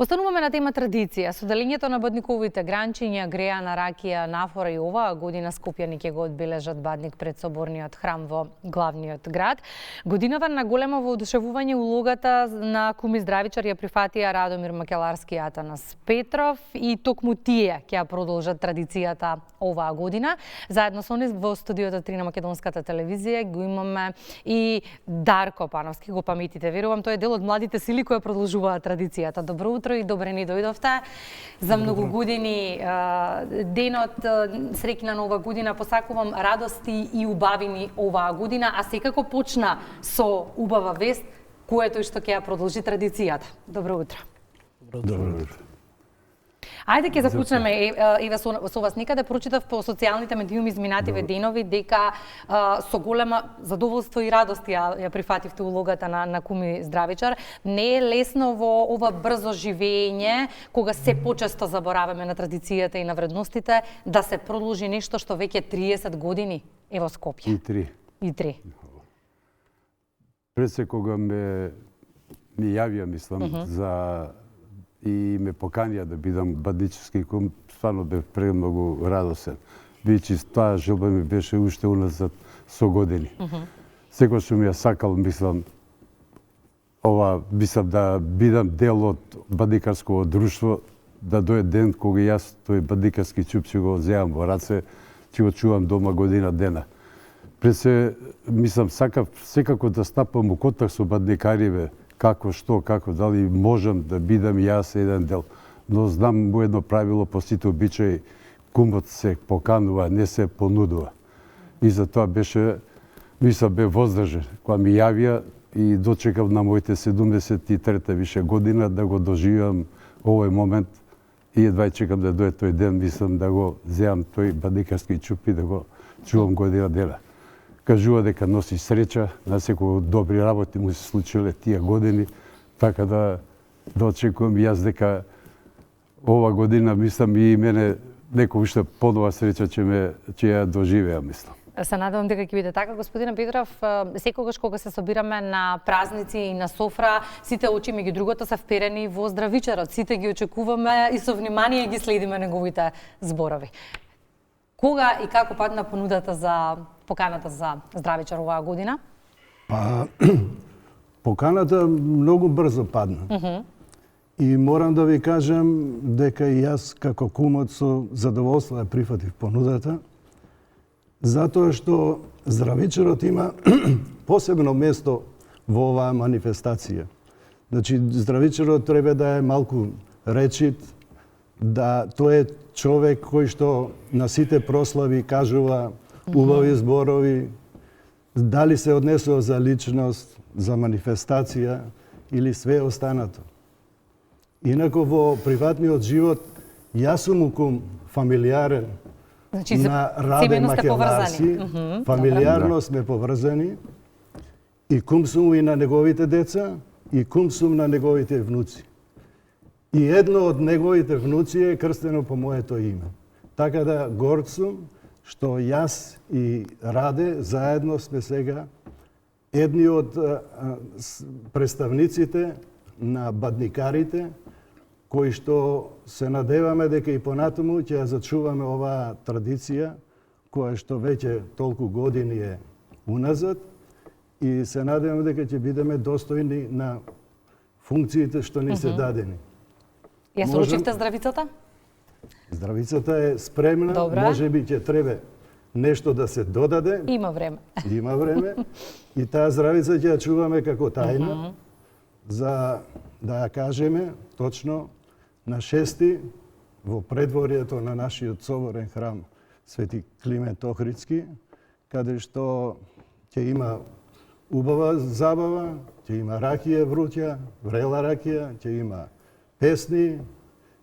Остануваме на тема традиција. Со делењето на бадниковите гранчиња, греана ракија, нафора и оваа година скопјани ќе го одбележат бадник пред соборниот храм во главниот град. Годината на големо воодушевување улогата на куми здравичар ја прифатија Радомир Макеларски и Атанас Петров и токму тие ќе ја продолжат традицијата оваа година. Заедно со нив во студиото 3 на Македонската телевизија го имаме и Дарко Пановски, го паметите, верувам, тој е дел од младите сили кои продолжуваат традицијата. Добро утро и добре ни дојдовте. За многу години денот среќна нова година, посакувам радости и убавини оваа година, а секако почна со убава вест, което што ќе ја продолжи традицијата. Добро утро. Добро утро. Ајде ќе започнеме еве со вас. Некаде прочитав по социјалните медиуми изминативе денови дека со голема задоволство и радост ја прифативте улогата на куми здравичар. Не е лесно во ова брзо живење, кога се почесто забораваме на традицијата и на вредностите, да се продолжи нешто што веќе 30 години е во Скопје. И три. Пред се кога ми јавија, мислам, за и ме поканија да бидам баднически кум, стварно бев премногу радосен. Бидејќи таа желба ми беше уште уназад со години. Секој што ми ја сакал, мислам да бидам дел од бадникарското друштво, да дојде ден кога јас тој бадникарски чуп ќе го земам во раце, ќе го чувам дома година дена. Пред се, мислам, сакав секако да стапам у контакт со бадникариве, како, дали можам да бидам јас еден дел. Но знам му едно правило по сите обичаи, кумот се поканува, не се понудува. И за тоа беше, мислам, бе воздржен. Кога ми јавија и дочекав на моите 73-та више година да го доживам овој момент и едва чекам да дојде тој ден, мислам да го земам тој бадникарски чуп и да го чувам година дена. Кажува дека носи среќа, на секој добри работи му се случиле тие години, така да очекувам јас дека ова година, мислам, и мене некој уште понова среќа ќе ја доживеа, мислам. Се надевам дека ќе биде така. Господине Петров, секогаш кога се собираме на празници и на софра, сите очи меѓу другото се вперени во здравичарот. Сите ги очекуваме и со внимание ги следиме неговите зборови. Кога и како падна понудата за поканата за здравичар оваа година? Поканата многу брзо падна. И морам да ви кажам дека и јас како кумот со задоволство ја прифатив понудата, затоа што здравичарот има посебно место во оваа манифестација. Значи, здравичарот треба да е малку речит, да тој е човек кој што на сите прослави кажува убави зборови, дали се однесува за личност, за манифестација или све останато. Инако во приватниот живот, јас сум кум фамилиарен на Раде Макеларски, фамилиарно сме поврзани, и кум сум и на неговите деца, и кум сум на неговите внуци. И едно од неговите внуци е крстено по моето име. Така да горд сум што јас и Раде заедно сме сега едни од представниците на бадникарите, кои што се надеваме дека и понатаму ќе ја зачуваме оваа традиција, која што веќе толку години е уназад, и се надеваме дека ќе бидеме достојни на функциите што ни се дадени. Ја соручивте здравицата? Здравицата е спремна, може би ќе треба нешто да се додаде. Има време. Има време. И таа здравица ќе ја чуваме како тајна, за да ја кажеме точно на 6 во предворието на нашиот соборен храм Свети Климент Охридски, каде што ќе има убава забава, ќе има ракија вруќа, врела ракија, ќе има песни,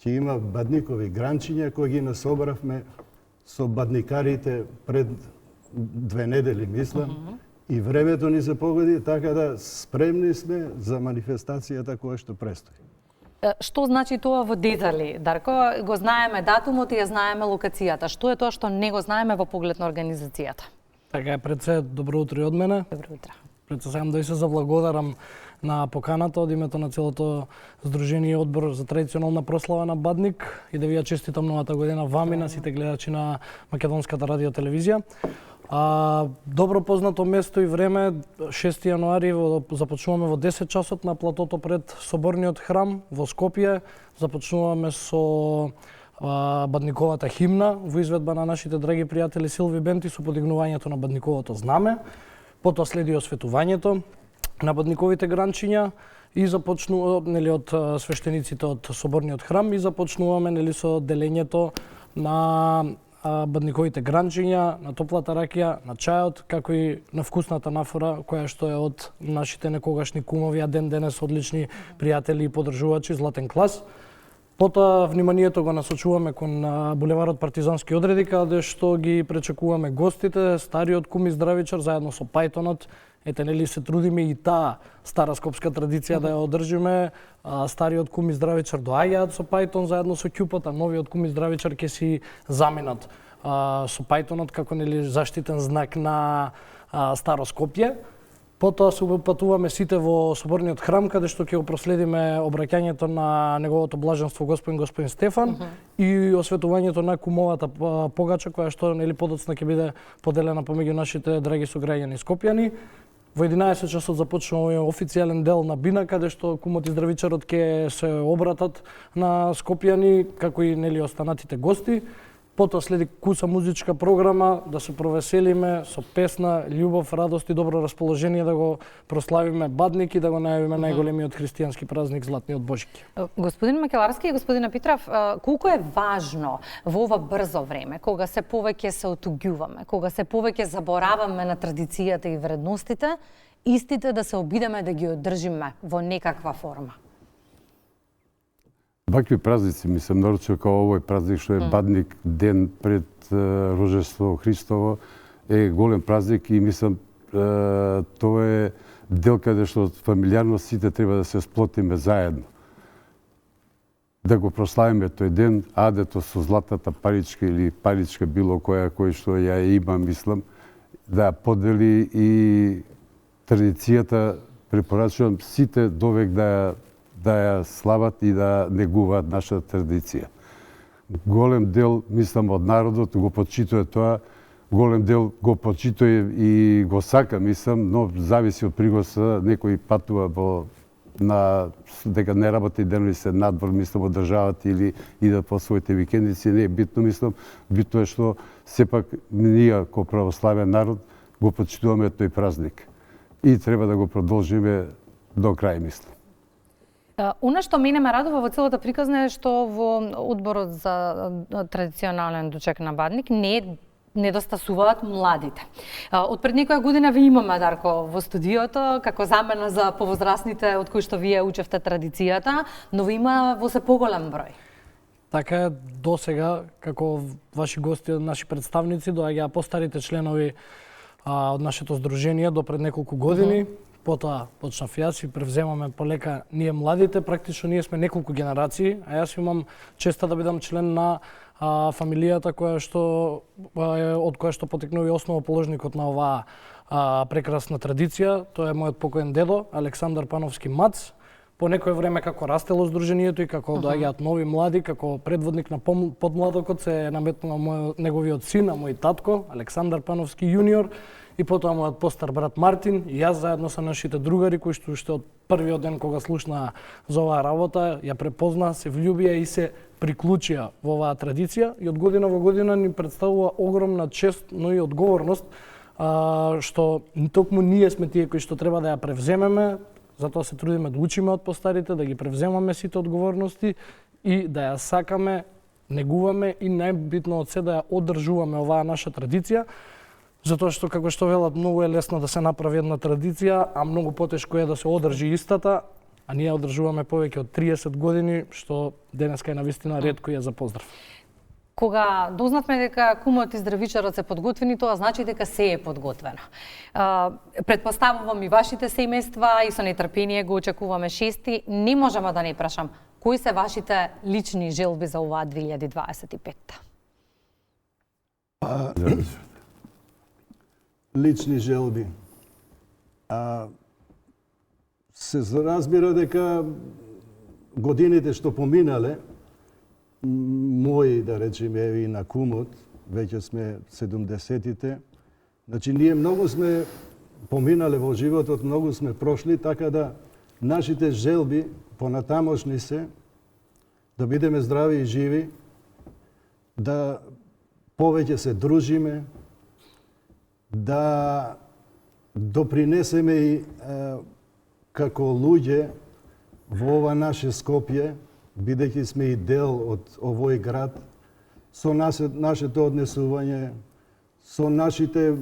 ќе има бадникови гранчиња кои ги насобравме со бадникарите пред 2 недели, мислам, и времето ни се погоди, така да спремни сме за манифестацијата која што престои. Што значи тоа во детали, Дарко? Го знаеме датумот и ја знаеме локацијата. Што е тоа што не го знаеме во поглед на организацијата? Така е, пред се добро утро и од мене. Добро утро. Пред се сакам да ви се заблагодарам на поканата од името на целото Здружение Одбор за традиционална прослава на Бадник и да ви ја честитам новата година вами на сите гледачи на Македонската радио телевизија. Добро познато место и време, 6 јануари започнуваме во 10 часот на платото пред Соборниот храм во Скопје. Започнуваме со Бадниковата химна во изведба на нашите драги пријатели Силви Бенд и со подигнувањето на Бадниковото знаме. Потоа следи осветувањето на Бадниковите гранчиња и започнува од свештениците од Соборниот храм и започнуваме со делењето на Бадниковите гранчиња, на топлата ракија, на чајот, како и на вкусната нафора која што е од нашите некогашни кумови, а ден денес одлични пријатели и поддржувачи Златен клас. Потоа вниманието го насочуваме кон булеварот Партизански одреди, каде што ги пречекуваме гостите, стариот кум и здравичар заедно со Пајтонот. Ете, нели се трудиме и таа стара скопска традиција да ја одржиме. Стариот кум и здравичар доаѓаат со Пајтон заедно со ќупот, а новиот кум и здравичар ќе си заминат со Пајтонот како нели заштитен знак на Старо Скопје. Потоа се патуваме сите во Соборниот храм, каде што ќе го проследиме обраќањето на неговото блаженство господин Стефан и осветувањето на кумовата погача, која што нели подоцна ќе биде поделена помеѓу нашите драги сограѓани скопјани. Во 11 часот започнува официјален дел на бина, каде што кумот и здравичарот ќе се обратат на скопјани, како и нели останатите гости. Потоа следи куса музичка програма, да се провеселиме со песна, љубов, радост и добро расположение да го прославиме Бадник и да го најавиме најголемиот христијански празник Златниот Божики. Господин Макеларски и господина Петров, колку е важно во ова брзо време, кога се повеќе се отуѓуваме, кога се повеќе забораваме на традицијата и вредностите, истите да се обидеме да ги одржиме во некаква форма? Вакви празници, мислам, нарочно као овој празник што е Бадник, ден пред Рождество Христово, е голем празник и мислам тоа е дел каде што фамилијарно сите треба да се сплотиме заедно. Да го прославиме тој ден, адето со златната паричка или паричка било која кој што ја има, мислам, да подели и традицијата, препорачувам сите довек да ја слават и да негуваат нашата традиција. Голем дел, мислам, од народот го почитува тоа, голем дел го почитува и го сака, мислам, но зависи од пригоста, некој патува дека не работи денови се надвор, мислам, од државата или идат по своите викендици, не е битно, мислам, битно е што сепак ние, ко православен народ, го почитуваме тој празник. И треба да го продолжиме до крај, мислам. Она што мене ме радува во целата приказна е што во одборот за традиционален дочек на Бадник недостасуваат младите. Од пред некоја година ви имаме, Дарко, во студиото, како замена за повозрастните од кои што вие учевте традицијата, но ви има во се поголем број. Така е, до сега, како ваши гости, наши представници, доаѓаа постарите членови од нашето здружение до пред неколку години. Потоа почнав јас и превземаме полека ние младите, практично ние сме неколку генерации, а јас имам честа да бидам член на фамилијата од која што потекнува и основоположникот на оваа прекрасна традиција. Тоа е мојот покоен дедо Александар Пановски Мац. По некое време како растело здружението и како доаѓаат нови млади, како предводник на подмладокот се наметнува неговиот син, а мој татко Александар Пановски јуниор. И потоа мојот постар брат Мартин и јас заедно со нашите другари кои што уште од првиот ден кога слушнаа за оваа работа ја препознаа, се влюбија и се приклучија во оваа традиција и од година во година ни представува огромна чест, но и одговорност што токму ние сме тие кои што треба да ја превземеме, затоа се трудиме да учиме од постарите, да ги превземаме сите одговорности и да ја сакаме, негуваме и најбитно од се да ја одржуваме оваа наша традиција. Затоа што, како што велат, многу е лесно да се направи една традиција, а многу потешко е да се одржи истата, а ние одржуваме повеќе од 30 години, што денеска е навистина ретко и е за поздрав. Кога дознавме дека кумот и здравичарот се подготвени, тоа значи дека се е подготвено. Предпоставувам и вашите семејства и со нетрпение го очекуваме 6. Не можеме да не прашам, кои се вашите лични желби за оваа 2025? Лични желби. се разбира дека годините што поминале, мои, да речеме, и на кумот, веќе сме 70-тите, значи ние многу сме поминале во животот, многу сме прошли, така да нашите желби понатамошни се да бидеме здрави и живи, да повеќе се дружиме, да допринесеме и како луѓе во ова наше Скопје, бидејќи сме и дел од овој град, со нашето однесување, со нашите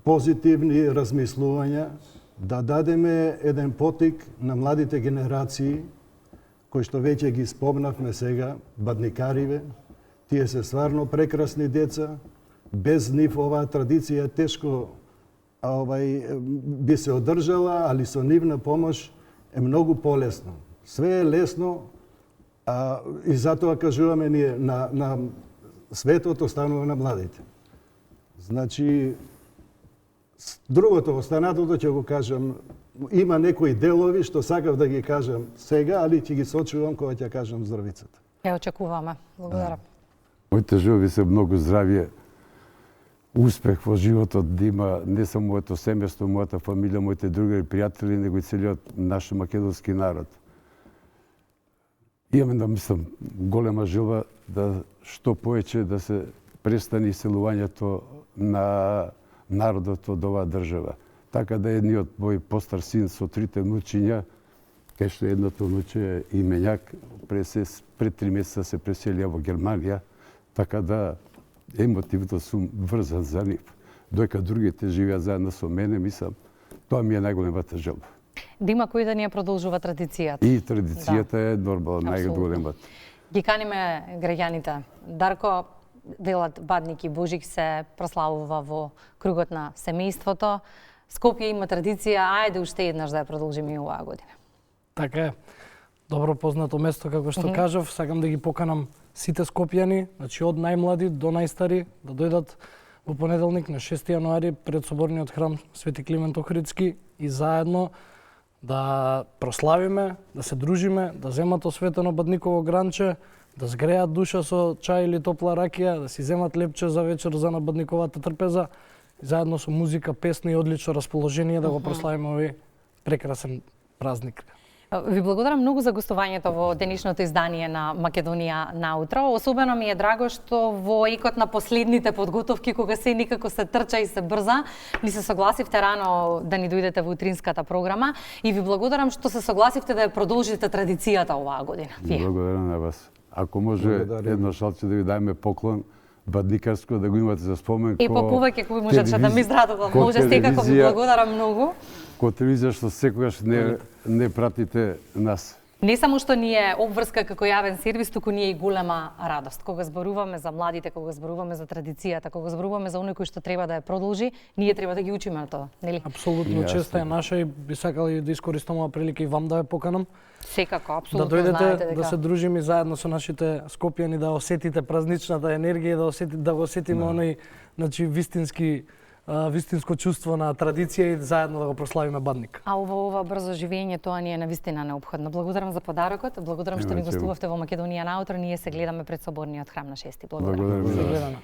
позитивни размислувања, да дадеме еден потик на младите генерации, кои што веќе ги спомнавме сега, бадникариве. Тие се стварно прекрасни деца. Без нив оваа традиција тешко би се одржала, али со нивна помош е многу полесно. Све е лесно, и затоа кажуваме ние, на светот останува на младите. Значи, другото, останатото ќе го кажам, има некои делови што сакав да ги кажам сега, али ќе ги сочувам кога ќе кажам здравицата. Очекуваме. Благодарам. Моите желби се многу здравје, успех во животот, да има не само моето семејство, мојата фамилија, моите другари, пријатели, него и целиот наш македонски народ. Имаме, да мислам, голема желба да што повеќе да се престане иселувањето на народот од оваа држава. Така да едниот мој постар син со 3 внучиња, кај што едното внуче е именјак, пред 3 месеца се преселија во Германија, така да емотивно сум врзан за нив. Доека другите живеат заедно со мене, мислам, тоа ми е најголемата желба. Да има кој да ни ја продолжува традицијата. И традицијата е нормално најголемата. Ги каниме граѓаните. Дарко, делат Бадник и Божик се прославува во кругот на семејството. Скопје има традиција, ајде уште еднаш да ја продолжиме и оваа година. Така е. Добро познато место, како што кажав, сакам да ги поканам сите скопјани, значи од најмлади до најстари, да дојдат во понеделник на 6 јануари пред соборниот храм Свети Климент Охридски и заедно да прославиме, да се дружиме, да земат осветено Бадниково гранче, да згреат душа со чај или топла ракија, да си земат лепче за вечер за на Бадниковата трпеза, и заедно со музика, песни и одлично расположение да го прославиме овој прекрасен празник. Ви благодарам многу за гостувањето во денешното издание на Македонија наутро. Особено ми е драго што во екот на последните подготовки, кога се никако се трча и се брза, ни се согласивте рано да ни дојдете во утринската програма и ви благодарам што се согласивте да ја продолжите традицијата оваа година. Благодарам на вас. Ако може едно шалче да ви дајме поклон, бадникарско, да го имате за спомен. И по повеќе кој можеше да ми израдува. Може, секако ви благодарам многу. Ко телевизија што секогаш не пратите нас. Не само што ни е обврска како јавен сервис, туку ни е и голема радост. Кога зборуваме за младите, кога зборуваме за традицијата, кога зборуваме за оној кој што треба да ја продолжи, ние треба да ги учиме на тоа, нели? Апсолутно, честа е наша и би сакал и да искористам оваа прилика и вам да ја поканам. Секако, Да апсолутно дојдете, знаете дека да се дружиме заедно со нашите скопјани, да осетите празничната енергија, да го осетиме оној, значи, вистинско чувство на традиција и заедно да го прославиме Бадник. А ова брзо живење, тоа ни е навистина неопходно. Благодарам за подарокот, благодарам што ни гостувавте во Македонија наутро. Ние се гледаме пред соборниот храм на 6. Благодарам. Благодарам. Се гледаме.